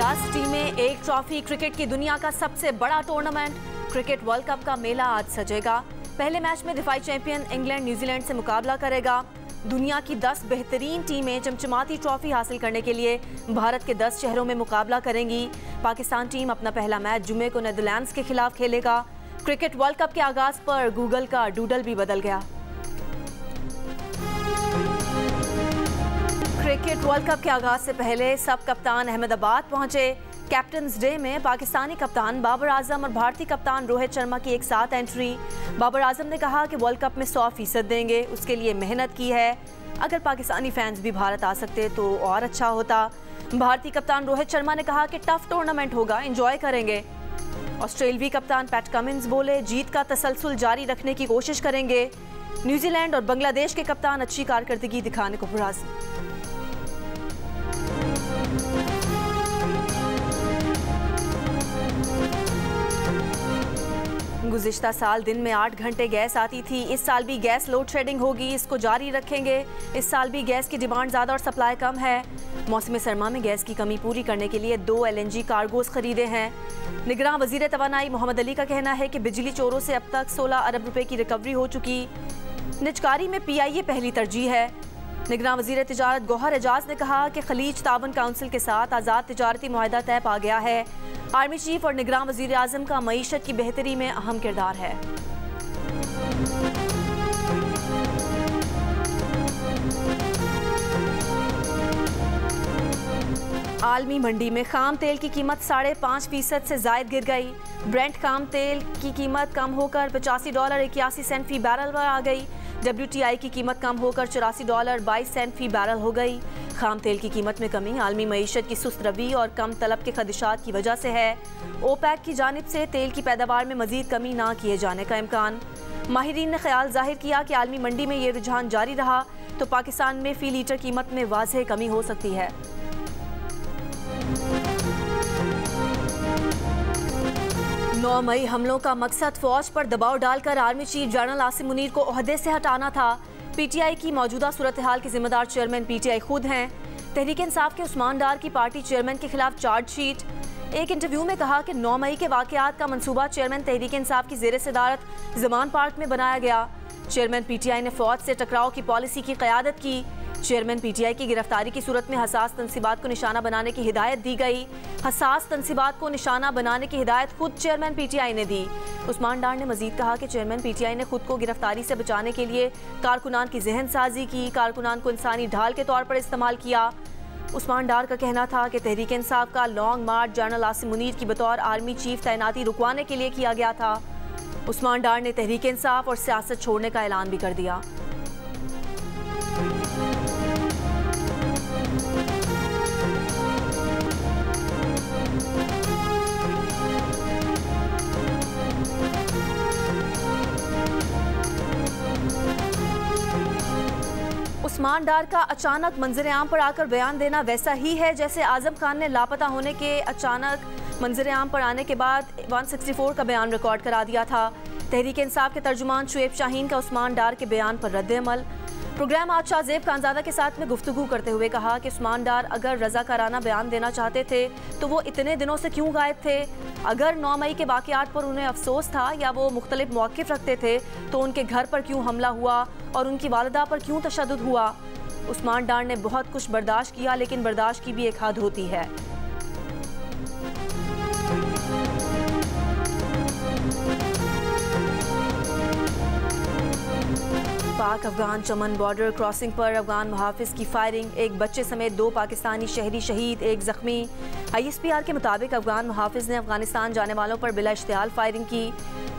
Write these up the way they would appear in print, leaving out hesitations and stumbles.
10 टीमें, एक trophy. Cricket की दुनिया का सबसे बड़ा टूर्नामेंट क्रिकेट वर्ल्ड कप का मेला आज सजेगा। पहले मैच में दिफाई चैंपियन इंग्लैंड न्यूजीलैंड से मुकाबला करेगा। दुनिया की 10 बेहतरीन टीमें चमचमाती ट्रॉफी हासिल करने के लिए भारत के 10 शहरों में मुकाबला करेंगी। पाकिस्तान टीम अपना पहला मैच जुम्मे को नीदरलैंड्स के खिलाफ खेलेगा। क्रिकेट वर्ल्ड कप के आगाज पर गूगल का डूडल भी बदल गया। क्रिकेट वर्ल्ड कप के आगाज से पहले सब कप्तान अहमदाबाद पहुंचे। कैप्टन्स डे में पाकिस्तानी कप्तान बाबर आजम और भारतीय कप्तान रोहित शर्मा की एक साथ एंट्री। बाबर आजम ने कहा कि वर्ल्ड कप में 100% देंगे, उसके लिए मेहनत की है। अगर पाकिस्तानी फैंस भी भारत आ सकते तो और अच्छा होता। भारतीय कप्तान रोहित शर्मा ने कहा कि टफ टूर्नामेंट होगा, एंजॉय करेंगे। ऑस्ट्रेलियाई कप्तान पैट कमिंस बोले जीत का तसलसल जारी रखने की कोशिश करेंगे। न्यूजीलैंड और बांग्लादेश के कप्तान अच्छी कारकर्दगी दिखाने को राजी। गुज़िश्ता साल दिन में 8 घंटे गैस आती थी, इस साल भी गैस लोड शेडिंग होगी, इसको जारी रखेंगे। इस साल भी गैस की डिमांड ज़्यादा और सप्लाई कम है। मौसम सरमा में गैस की कमी पूरी करने के लिए 2 LNG कार्गोज खरीदे हैं। निगरान वज़ीर तवानाई मोहम्मद अली का कहना है कि बिजली चोरों से अब तक 16 अरब रुपए की रिकवरी हो चुकी। निजकारी में PIA पहली तरजीह है। निगरान वज़ीर तिजारत गौहर एजाज ने कहा कि खलीज ताबन काउंसिल के साथ आज़ाद तिजारती मुआहदा तय पा गया है। आर्मी चीफ और निगरान वज़ीर आज़म का मईशत की बेहतरी में अहम किरदार है। आलमी मंडी में खाम तेल की कीमत 5.5% से जायद गिर गई। ब्रेंट खाम तेल की कीमत कम होकर $85.81 फी बैरल पर आ गई। WTI की कीमत कम होकर $84.22 फी बैरल हो गई। खाम तेल की कीमत में कमी आलमी मईशत की सुस्त रवी और कम तलब के खदशात की वजह से है। OPEC की जानिब से तेल की पैदावार में मजीद कमी ना किए जाने का इम्कान। माहिरीन ने ख्याल जाहिर किया कि आलमी मंडी में ये रुझान जारी रहा तो पाकिस्तान में फ़ी लीटर कीमत में वाज़ेह कमी हो सकती है। 9 मई हमलों का मकसद फौज पर दबाव डालकर army chief general Asim Munir को ओहदे से हटाना था। PTI की मौजूदा सूरत हाल के जिम्मेदार चेयरमैन PTI खुद हैं। तहरीक इंसाफ के उस्मान डार की पार्टी चेयरमैन के खिलाफ चार्जशीट। एक इंटरव्यू में कहा कि 9 मई के वाकयात का मंसूबा चेयरमैन तहरीक इंसाफ की ज़ेर सदारत ज़मान पार्क में बनाया गया। चेयरमैन PTI ने फौज से टकराव की पॉलिसी की क़यादत की। चेयरमैन PTI की गिरफ्तारी की सूरत में हसास तनसीबात को निशाना बनाने की हिदायत दी गई। हसास तनसीबात को निशाना बनाने की हिदायत खुद चेयरमैन PTI ने दी। उस्मान डार ने मजीद कहा कि चेयरमैन PTI ने खुद को गिरफ्तारी से बचाने के लिए कारकुनान की जहन साजी की, कारकुनान को इंसानी ढाल के तौर पर इस्तेमाल किया। उस्मान डार का कहना था कि तहरीक इंसाफ का लॉन्ग मार्च जनरल आसिम मुनीर की बतौर आर्मी चीफ तैनाती रुकवाने के लिए किया गया था। उस्मान डार ने तहरीक इंसाफ और सियासत छोड़ने का ऐलान भी कर दिया। उस्मान डार का अचानक मंजर आम पर आकर बयान देना वैसा ही है जैसे आजम खान ने लापता होने के अचानक मंजर आम पर आने के बाद 164 का बयान रिकॉर्ड करा दिया था। तहरीक इंसाफ के तर्जुमान शुएब शाहीन का उस्मान डार के बयान पर रद्द-ए-अमल। प्रोग्राम आज शाहजेब खानजादा के साथ में गुफ्तगू करते हुए कहा कि उस्मान डार अगर रज़ाकाराना बयान देना चाहते थे तो वो इतने दिनों से क्यों गायब थे। अगर 9 मई के वाक़यात पर उन्हें अफसोस था या वो मुख्तलिफ मौक़िफ़ रखते थे तो उनके घर पर क्यों हमला हुआ और उनकी वालिदा पर क्यों तशद्दुद हुआ। उस्मान डार ने बहुत कुछ बर्दाश्त किया, लेकिन बर्दाश्त की भी एक हद होती है। पाक अफगान चमन बॉर्डर क्रॉसिंग पर अफगान मुहाफिज की फायरिंग, एक बच्चे समेत 2 पाकिस्तानी शहरी शहीद, एक जख्मी। ISPR के मुताबिक अफगान मुहाफिज ने अफगानिस्तान जाने वालों पर बिला इश्तिहाल फायरिंग की।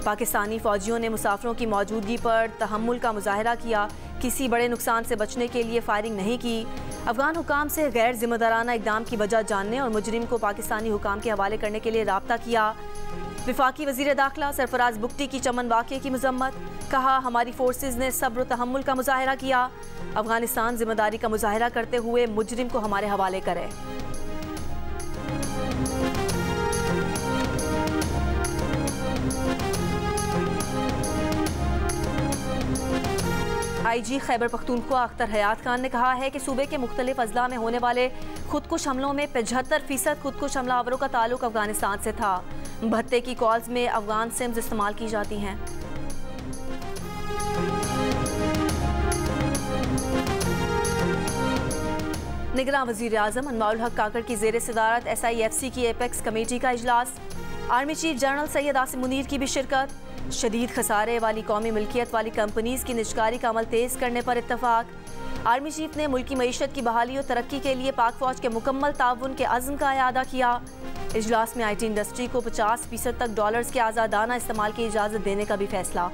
पाकिस्तानी फौजियों ने मुसाफिरों की मौजूदगी पर तहम्मुल का मुजाहरा किया, किसी बड़े नुकसान से बचने के लिए फायरिंग नहीं की। अफगान हुकाम से गैर जिम्मेदाराना इकदाम की वजह जानने और मुजरिम को पाकिस्तानी हुकाम के हवाले करने के लिए राब्ता किया। विफाकी वज़ीर दाखिला सरफराज बुख्ती की चमन वाक़े की मजम्मत, कहा हमारी फोर्सेज ने सब्र तहम्मुल का मुजाहरा किया। अफगानिस्तान जिम्मेदारी का मुजाहरा करते हुए मुजरिम को हमारे हवाले करे। IG खैबर पख्तूनख्वा अख्तर हयात खान ने कहा है कि सूबे के मुख्तलिफ अजला में होने वाले खुदकुश हमलों में 75% खुदकुश हमलावरों का ताल्लुक अफगानिस्तान से था। भत्ते की कॉल्स में अफगान सिम्स इस्तेमाल की जाती हैं। निगरान वज़ीर आज़म अनवारुल हक काकड़ की ज़ेर सदारत SIFC की एपेक्स कमेटी का इजलास। Army chief general Syed Asim Munir की भी शिरकत। शदीद खसारे वाली कौमी मिल्कियत वाली कंपनीज की निजकारी का अमल तेज़ करने पर इत्तफाक। आर्मी चीफ ने मुल्की मईशत की बहाली और तरक्की के लिए पाक फौज के मुकम्मल ताउन के अज़्म का इयादा किया। इजलास में IT इंडस्ट्री को 50% तक डॉलर्स के आज़ादाना इस्तेमाल की इजाज़त देने का भी फैसला।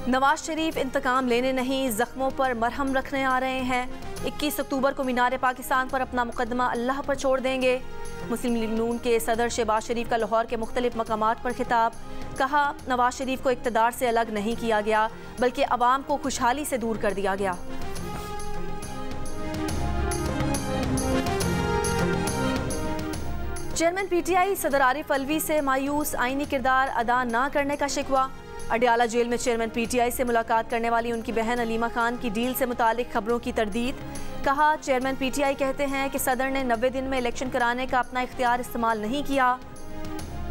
नवाज शरीफ इंतकाम लेने नहीं, जख्मों पर मरहम रखने आ रहे हैं। 21 अक्टूबर को मीनार पाकिस्तान पर अपना मुकदमा अल्लाह पर छोड़ देंगे। मुस्लिम लीग नून के सदर शहबाज शरीफ का लाहौर के मुख्तलिफ मकामात पर खिताब। कहा, नवाज शरीफ को इक़्तिदार से अलग नहीं किया गया बल्कि अवाम को खुशहाली से दूर कर दिया गया। चेयरमैन PTI सदर आरिफ अलवी से मायूस, आईनी किरदार अदा न करने का शिकवा। अडियाला जेल में चेयरमैन PTI से मुलाकात करने वाली उनकी बहन अलीमा खान की डील से मुतालिक खबरों की तरदीद। कहा, चेयरमैन PTI कहते हैं कि सदर ने 90 दिन में इलेक्शन कराने का अपना इख्तियार इस्तेमाल नहीं किया।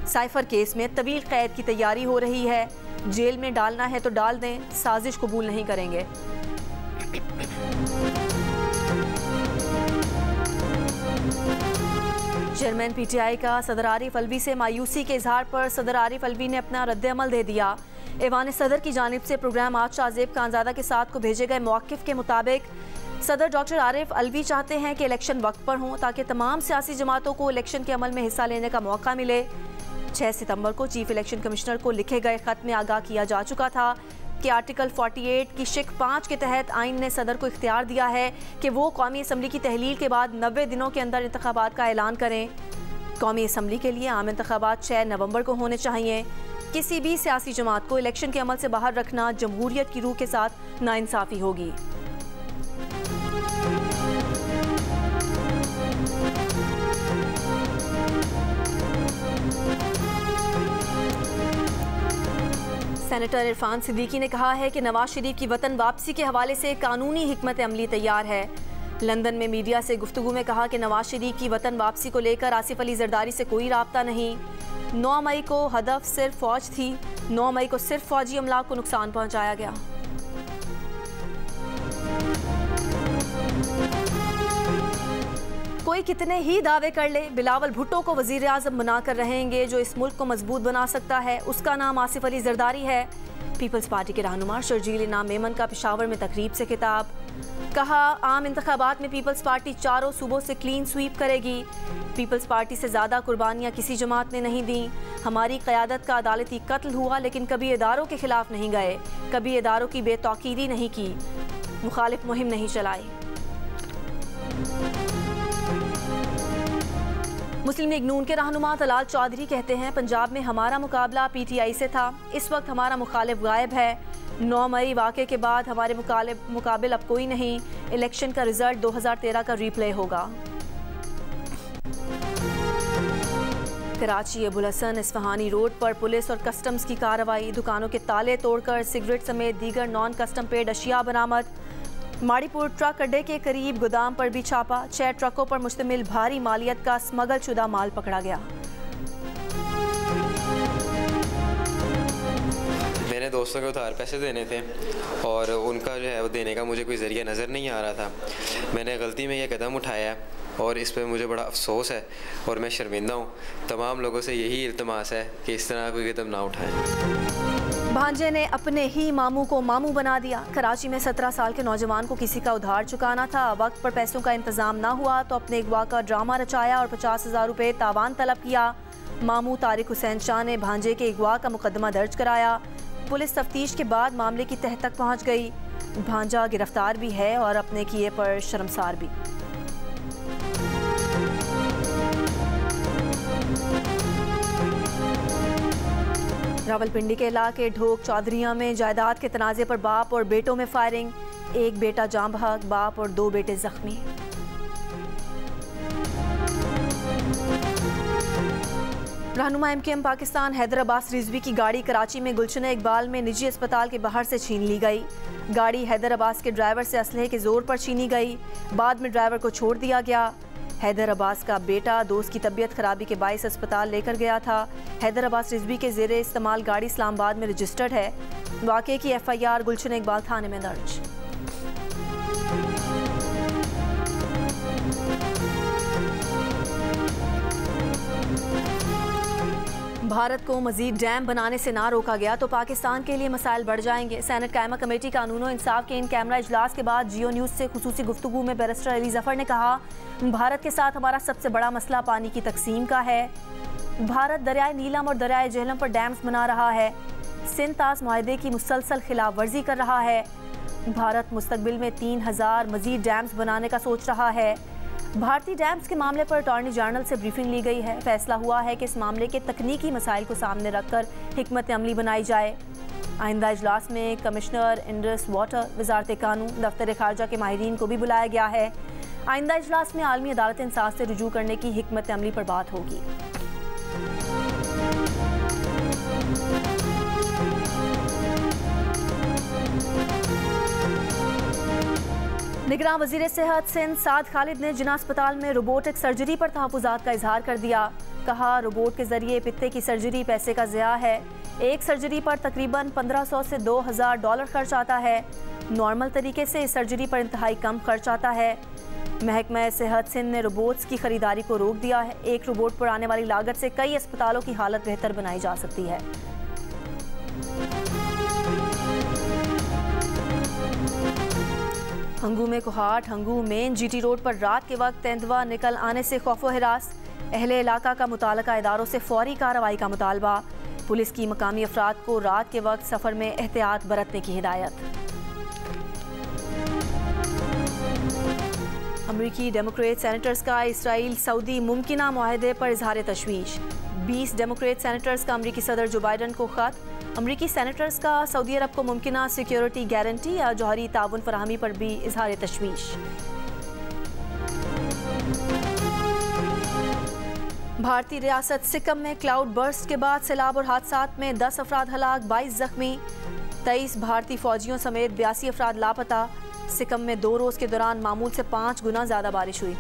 साइफर केस में तवील कैद की तैयारी हो रही है। जेल में डालना है तो डाल दें, साजिश कबूल नहीं करेंगे। चेयरमैन PTI का सदर आरिफ अलवी से मायूसी के इजहार पर सदर आरिफ अलवी ने अपना रद्द-ए-अमल दे दिया। ऐवान सदर की जानिब से प्रोग्राम आज शाहजेब खानजादा के साथ को भेजे गए मौक़िफ़ के मुताबिक सदर डॉक्टर आरिफ अलवी चाहते हैं कि इलेक्शन वक्त पर हों ताकि तमाम सियासी जमातों को इलेक्शन के अमल में हिस्सा लेने का मौका मिले। 6 सितंबर को चीफ इलेक्शन कमिश्नर को लिखे गए खत में आगाह किया जा चुका था कि आर्टिकल 48 की शिक 5 के तहत आइन ने सदर को इख्तियार दिया है कि वो कौमी असम्बली की तहलील के बाद 90 दिनों के अंदर इंतखाबात का ऐलान करें। कौमी असम्बली के लिए आम इंतखाबात 6 नवंबर को होने चाहिए। किसी भी सियासी जमात को इलेक्शन के अमल से बाहर रखना जमहूरियत की रूह के साथ नाइंसाफ़ी होगी। सेनेटर इरफान सिद्दीकी ने कहा है कि नवाज शरीफ की वतन वापसी के हवाले से कानूनी हिकमत अमली तैयार है। लंदन में मीडिया से गुफ्तगू में कहा कि नवाज शरीफ की वतन वापसी को लेकर आसिफ अली जरदारी से कोई राब्ता नहीं। 9 मई को हदफ सिर्फ फौज थी। 9 मई को सिर्फ फौजी अमला को नुकसान पहुंचाया गया। कोई कितने ही दावे कर ले, बिलावल भुट्टो को वजीर आज़म बनाकर रहेंगे। जो इस मुल्क को मजबूत बना सकता है उसका नाम आसिफ अली जरदारी है। पीपल्स पार्टी के रहनुमा शर्जील इनाम मेमन का पेशावर में तकरीब से खिताब। कहा, आम इंतखाबात में पीपल्स पार्टी 4 सूबों से क्लीन स्वीप करेगी। पीपल्स पार्टी से ज़्यादा कुर्बानियाँ किसी जमात ने नहीं दी। हमारी क़यादत का अदालती कत्ल हुआ लेकिन कभी इदारों के खिलाफ नहीं गए, कभी इदारों की बेतौकीदी नहीं की, मुखालिफ मुहिम नहीं चलाई। मुस्लिम लीग नून के रहनुमा तलाल चौधरी कहते हैं, पंजाब में हमारा मुकाबला PTI से था। इस वक्त हमारा मुखालिफ गायब है। 9 मई वाक़े के बाद हमारे मुकाबिल अब कोई नहीं। इलेक्शन का रिजल्ट 2013 का रीप्ले होगा। कराची अबुल हसन इस्फहानी रोड पर पुलिस और कस्टम्स की कार्रवाई। दुकानों के ताले तोड़कर सिगरेट समेत दीगर नॉन कस्टम पेड अशिया बरामद। माड़ीपुर ट्रक अड्डे के करीब गोदाम पर भी छापा। 6 ट्रकों पर मुश्तमिल भारी मालियत का स्मगल शुदा माल पकड़ा गया। मैंने दोस्तों के उधार पैसे देने थे और उनका जो है वो देने का मुझे कोई ज़रिया नज़र नहीं आ रहा था। मैंने गलती में यह कदम उठाया और इस पर मुझे बड़ा अफसोस है और मैं शर्मिंदा हूँ। तमाम लोगों से यही इल्तमास है कि इस तरह कोई कदम ना उठाएं। भांजे ने अपने ही मामू को मामू बना दिया। कराची में 17 साल के नौजवान को किसी का उधार चुकाना था। वक्त पर पैसों का इंतजाम ना हुआ तो अपने अगवा का ड्रामा रचाया और 50,000 रुपये तावान तलब किया। मामू तारिक हुसैन शाह ने भांजे के अगवा का मुकदमा दर्ज कराया। पुलिस तफ्तीश के बाद मामले की तह तक पहुंच गई। भांजा गिरफ्तार भी है और अपने किए पर शर्मसार भी। रावलपिंडी के इलाके ढोक चौधरिया में जायदाद के तनाज़े पर बाप और बेटों में फायरिंग। एक बेटा जान बहक, बाप और 2 बेटे जख्मी। रहनुमा MKM पाकिस्तान हैदर अब्बास रिजवी की गाड़ी कराची में गुलशन इकबाल में निजी अस्पताल के बाहर से छीन ली गई। गाड़ी हैदर अब्बास के ड्राइवर से असलहे के जोर पर छीनी गई। बाद में ड्राइवर को छोड़ दिया गया। हैदर अब्बास का बेटा दोस्त की तबीयत खराबी के बाइस अस्पताल लेकर गया था। हैदर अब्बास रिजवी के ज़ेरे इस्तेमाल गाड़ी इस्लामाबाद में रजिस्टर्ड है। वाक़े की FIR गुलशन इकबाल थाने में दर्ज। भारत को मजीद डैम बनाने से ना रोका गया तो पाकिस्तान के लिए मसाइल बढ़ जाएंगे। सेनेट कायमा कमेटी कानून और इंसाफ के इन कैमरा इजलास के बाद जियो न्यूज़ से खुसूसी गुफ्तगू में बैरिस्टर अली जफर ने कहा, भारत के साथ हमारा सबसे बड़ा मसला पानी की तकसीम का है। भारत दरियाए नीलम और दरियाए झेलम पर डैम्स बना रहा है। सिंध ताज मुआहदे की मुसलसल खिलाफ वर्जी कर रहा है। भारत मुस्तकबिल में 3000 मजीद डैम्स बनाने का सोच रहा है। भारतीय डैम्स के मामले पर अटॉर्नी जनरल से ब्रीफिंग ली गई है। फैसला हुआ है कि इस मामले के तकनीकी मसाइल को सामने रखकर हिकमत अमली बनाई जाए। आइंदा इजलास में कमिश्नर इंडस वाटर, वजारत कानून, दफ्तर खारजा के माहिरीन को भी बुलाया गया है। आइंदा इजलास में आलमी अदालत इंसाफ से रुजू करने की हिकमत अमली पर बात होगी। निगरान वज़ीर सेहत सिंध साद खालिद ने जिना अस्पताल में रोबोटिक सर्जरी पर तहफ़्फ़ुज़ात का इजहार कर दिया। कहा, रोबोट के जरिए पित्ते की सर्जरी पैसे का ज़िया है। एक सर्जरी पर तकरीबन 1500 से $2000 खर्च आता है। नॉर्मल तरीके से इस सर्जरी पर इंतहाई कम खर्च आता है। महकमा सेहत सिंध ने रोबोट्स की खरीदारी को रोक दिया है। एक रोबोट पर आने वाली लागत से कई अस्पतालों की हालत बेहतर बनाई जा सकती है। हंगू में Kohat Hangu main GT road पर रात के वक्त तेंदुआ निकल आने से खौफो हिरास। अहले इलाका का मुताल्लिका इदारों से फौरी कार्रवाई का मुतालबा। पुलिस की मकामी अफराद को रात के वक्त सफ़र में एहतियात बरतने की हिदायत। अमरीकी डेमोक्रेट सेनेटर्स का इसराइल सऊदी मुमकिना मुआहदे पर इजहार तशवीश। 20 डेमोक्रेट सेनेटर्स का अमरीकी सदर जो बाइडन को खत। अमरीकी सेनेटर्स का सऊदी अरब को मुमकिना सिक्योरिटी गारंटी या जौहरी ताउन फराहमी पर भी इजहार तशवीश। भारतीय रियासत सिक्किम में क्लाउड बर्स्ट के बाद सैलाब और हादसात में 10 अफराद हलाक, 22 जख्मी। 23 भारतीय फौजियों समेत 82 अफराद लापता। सिक्किम में 2 रोज के दौरान मामूल से 5 गुना ज्यादा बारिश हुई।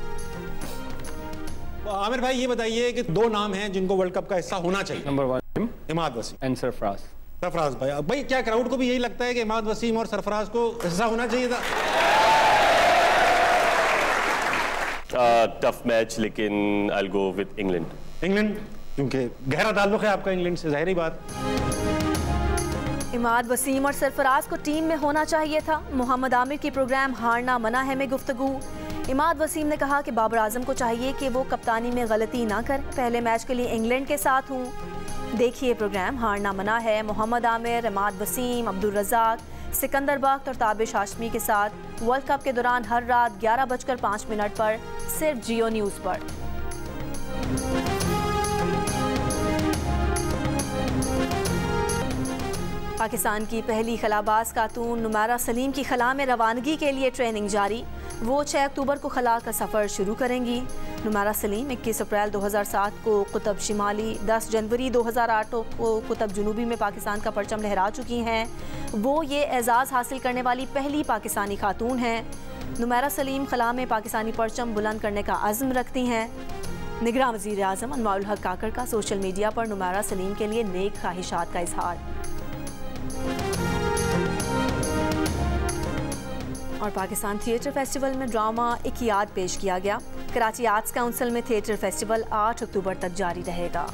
आमिर भाई, ये बताइए कि 2 नाम हैं जिनको वर्ल्ड कप का हिस्सा होना चाहिए। Number 1 Imad Wasim and Sarfaraz. सरफराज भाई, क्या क्राउड को भी यही लगता है कि इमाद वसीम और सरफराज को हिस्सा होना चाहिए था? टफ मैच, लेकिन I will go with England. England, क्योंकि गहरा ताल्लुक है आपका इंग्लैंड से, जाहिर बात। इमाद वसीम और सरफराज को टीम में होना चाहिए था। मोहम्मद आमिर की प्रोग्राम हारना मना है में गुफ्तगू। इमाद वसीम ने कहा कि बाबर आजम को चाहिए कि वो कप्तानी में गलती ना कर। पहले मैच के लिए इंग्लैंड के साथ हूँ। देखिए प्रोग्राम हारना मना है। मोहम्मद आमिर, इमाद वसीम, अब्दुल रज़ाक, सिकंदर बख्त और ताबिश हाशमी के साथ वर्ल्ड कप के दौरान हर रात 11:05 पर सिर्फ जियो न्यूज़ पर। पाकिस्तान की पहली खलाबाज खातून नुमारा सलीम की खला में रवानगी के लिए ट्रेनिंग जारी। वो 6 अक्टूबर को खला का सफ़र शुरू करेंगी। नुमारा सलीम 21 अप्रैल 2007 को कुतुब शिमाली, 10 जनवरी 2008 को कुतुब जनूबी में पाकिस्तान का परचम लहरा चुकी हैं। वो ये एजाज़ हासिल करने वाली पहली पाकिस्तानी खातून हैं। नुमारा सलीम खला में पाकिस्तानी परचम बुलंद करने का अज़्म रखती हैं। निगरान वज़ीर आज़म अनवारुल हक काकड़ का सोशल मीडिया पर नुमारा सलीम के लिए नेक ख्वाहिशात का इजहार। और पाकिस्तान थिएटर फेस्टिवल में ड्रामा एक याद पेश किया गया। कराची आर्ट्स काउंसिल में थिएटर फेस्टिवल 8 अक्टूबर तक जारी रहेगा।